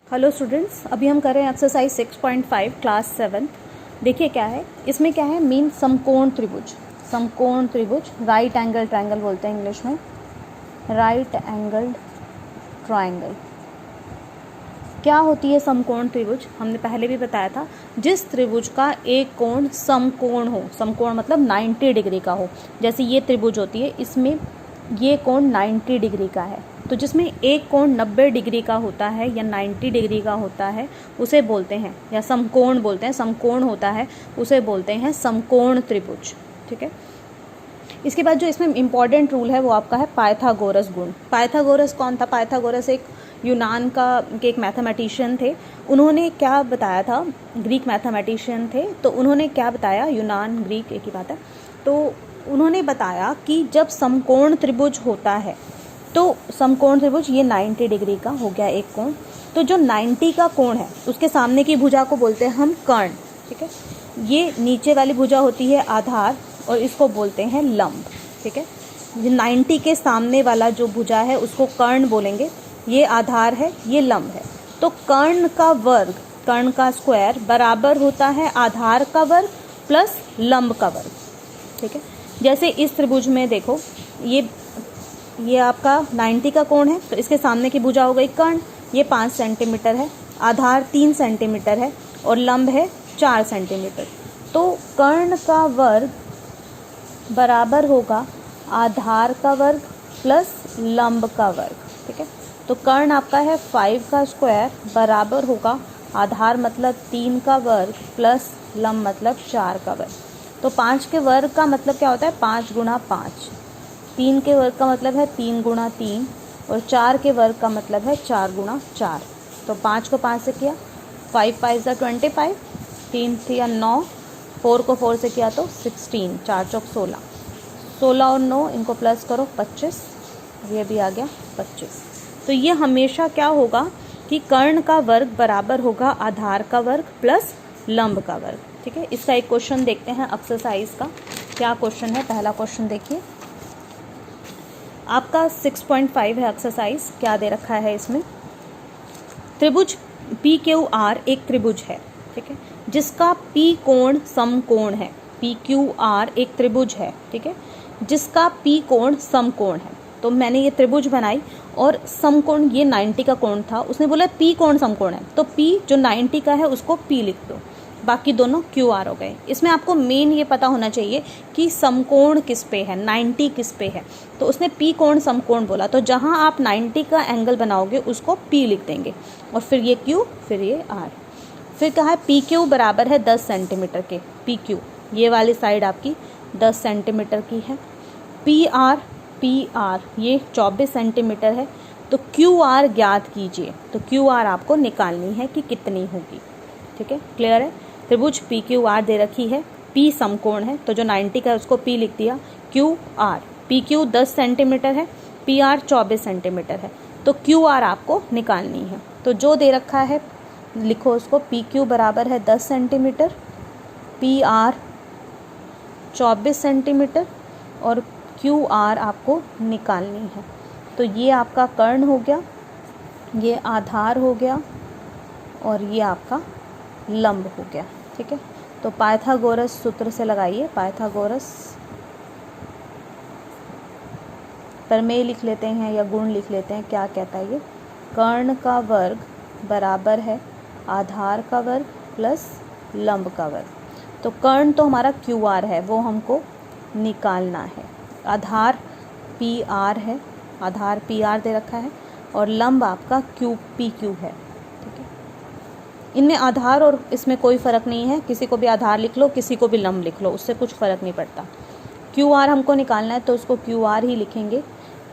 Hello students, अभी हम कर रहे हैं एक्सरसाइज 6.5 क्लास 7। देखिए क्या है इसमें, क्या है मीन समकोण त्रिभुज। समकोण त्रिभुज, राइट एंगल ट्रायंगल बोलते हैं इंग्लिश में, राइट एंगल ट्रायंगल। क्या होती है समकोण त्रिभुज? हमने पहले भी बताया था, जिस त्रिभुज का एक कोण समकोण हो। समकोण मतलब 90 डिग्री का हो। जैसे ये त्रिभुज होती है, इसमें ये कोण 90 डिग्री का है, तो जिसमें एक कोण 90 डिग्री का होता है या 90 डिग्री का होता है उसे बोलते हैं, या समकोण बोलते हैं, समकोण होता है उसे बोलते हैं समकोण त्रिभुज। ठीक है। इसके बाद जो इसमें इम्पॉर्टेंट रूल है वो आपका है पाइथागोरस गुण। पाइथागोरस कौन था? पाइथागोरस एक यूनान के एक मैथमेटिशियन थे। उन्होंने क्या बताया था? ग्रीक मैथमेटिशियन थे, तो उन्होंने क्या बताया? यूनान ग्रीक एक ही बात है। तो उन्होंने बताया कि जब समकोण त्रिभुज होता है, तो समकोण त्रिभुज ये 90 डिग्री का हो गया एक कोण, तो जो 90 का कोण है उसके सामने की भुजा को बोलते हैं हम कर्ण। ठीक है। ये नीचे वाली भुजा होती है आधार, और इसको बोलते हैं लंब। ठीक है। 90 के सामने वाला जो भुजा है उसको कर्ण बोलेंगे। ये आधार है, ये लंब है। तो कर्ण का वर्ग, कर्ण का स्क्वायर बराबर होता है आधार का वर्ग प्लस लंब का वर्ग। ठीक है। जैसे इस त्रिभुज में देखो, ये आपका 90 का कोण है, तो इसके सामने की भुजा हो गई कर्ण। ये 5 सेंटीमीटर है, आधार 3 सेंटीमीटर है और लंब है 4 सेंटीमीटर। तो कर्ण का वर्ग बराबर होगा आधार का वर्ग प्लस लंब का वर्ग। ठीक है। तो कर्ण आपका है 5 का स्क्वायर बराबर होगा आधार मतलब 3 का वर्ग प्लस लंब मतलब 4 का वर्ग। तो 5 के वर्ग का मतलब क्या होता है? 5 गुणा 5। 3 के वर्ग का मतलब है 3 गुणा 3, और 4 के वर्ग का मतलब है 4 गुणा 4। तो 5 को 5 से किया, 5 5 ज़ा 25, 3 3 9, 4 को 4 से किया तो 16, 4 चौक 16, 16 और 9 इनको प्लस करो 25, ये भी आ गया 25। तो ये हमेशा क्या होगा कि कर्ण का वर्ग बराबर होगा आधार का वर्ग प्लस लंब का वर्ग। ठीक है। इसका एक क्वेश्चन देखते हैं एक्सरसाइज का। क्या क्वेश्चन है? पहला क्वेश्चन देखिए, आपका 6.5 है एक्सरसाइज। क्या दे रखा है इसमें? त्रिभुज PQR एक त्रिभुज है। ठीक है। जिसका P कोण समकोण है। PQR एक त्रिभुज है। ठीक है। जिसका P कोण समकोण है। तो मैंने ये त्रिभुज बनाई और समकोण, ये 90 का कोण था, उसने बोला P कोण समकोण है, तो P जो 90 का है उसको P लिख दो, बाकी दोनों QR हो गए। इसमें आपको मेन ये पता होना चाहिए कि समकोण किस पे है, 90 किस पे है। तो उसने P कोण समकोण बोला, तो जहां आप 90 का एंगल बनाओगे उसको P लिख देंगे, और फिर ये Q, फिर ये R। फिर कहा है PQ बराबर है 10 सेंटीमीटर के। PQ ये वाली साइड आपकी 10 सेंटीमीटर की है। PR ये 24 सेंटीमीटर है। तो QR ज्ञात कीजिए। तो QR आपको निकालनी है कि कितनी होगी। ठीक है, क्लियर है? त्रिभुज PQR दे रखी है, P समकोण है, तो जो 90 का है उसको P लिख दिया, QR। PQ 10 सेंटीमीटर है, PR 24 सेंटीमीटर है, तो QR आपको निकालनी है। तो जो दे रखा है लिखो उसको, PQ बराबर है 10 सेंटीमीटर, PR 24 सेंटीमीटर और QR आपको निकालनी है। तो ये आपका कर्ण हो गया, ये आधार हो गया और ये आपका लंब हो गया। ठीक है। तो पाइथागोरस सूत्र से लगाइए, पाइथागोरस प्रमेय लिख लेते हैं या गुण लिख लेते हैं। क्या कहता है ये? कर्ण का वर्ग बराबर है आधार का वर्ग प्लस लंब का वर्ग। तो कर्ण तो हमारा QR है, वो हमको निकालना है। आधार PR है, आधार PR दे रखा है, और लंब आपका PQ है। ठीक है। इनमें आधार और इसमें कोई फ़र्क नहीं है, किसी को भी आधार लिख लो, किसी को भी लंब लिख लो, उससे कुछ फ़र्क नहीं पड़ता। QR हमको निकालना है तो उसको QR ही लिखेंगे।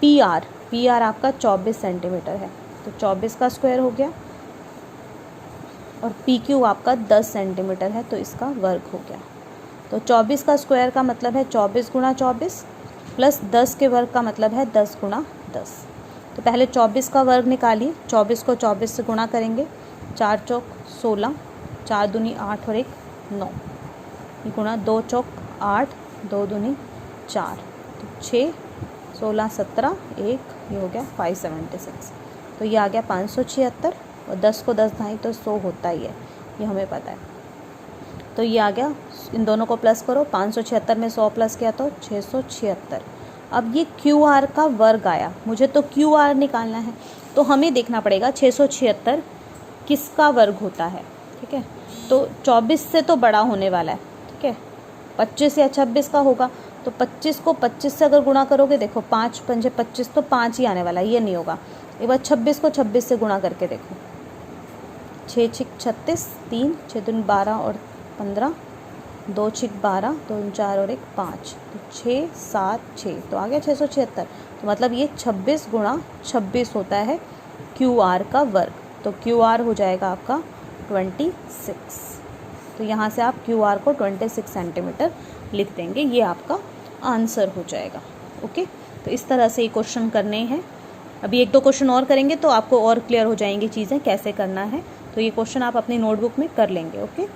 PR आपका 24 सेंटीमीटर है, तो 24 का स्क्वायर हो गया, और PQ आपका 10 सेंटीमीटर है, तो इसका वर्ग हो गया। तो 24 का स्क्वायर का मतलब है 24 गुणा 24 प्लस 10 के वर्ग का मतलब है 10 गुणा 10। तो पहले 24 का वर्ग निकालिए, 24 को 24 से गुणा करेंगे, 4 चौक 16, 4 दूनी 8 और 1 9, गुणा 2 चौक 8, 2 दूनी 4, तो 6 16 17 1, ये हो गया 576। तो ये आ गया 576। और 10 को 10 ढाई तो 100 होता ही है, ये हमें पता है। तो ये आ गया, इन दोनों को प्लस करो, 576 में 100 प्लस किया तो 676। अब ये क्यू आर का वर्ग आया, मुझे तो क्यू आर निकालना है, तो हमें देखना पड़ेगा 676 किसका वर्ग होता है। ठीक है, तो 24 से तो बड़ा होने वाला है। ठीक है, 25 या 26 का होगा, तो 25 को 25 से अगर गुणा करोगे, देखो 5 पंजे 25 तो 5 ही आने वाला है, ये नहीं होगा। एक बार 26 को 26 से गुणा करके देखो, 6 छिक 36, 3 6 दूनी 12 और 15, 2 छिक 12, 2 4 और 1 5, तो 6 7 6, तो आ गया 676। तो मतलब ये 26 गुणा 26 होता है क्यू आर का वर्ग। तो क्यू आर हो जाएगा आपका 26। तो यहाँ से आप क्यू आर को 26 सेंटीमीटर लिख देंगे, ये आपका आंसर हो जाएगा। ओके, तो इस तरह से ये क्वेश्चन करने हैं। अभी 1-2 क्वेश्चन और करेंगे तो आपको और क्लियर हो जाएंगी चीज़ें कैसे करना है। तो ये क्वेश्चन आप अपनी नोटबुक में कर लेंगे। ओके।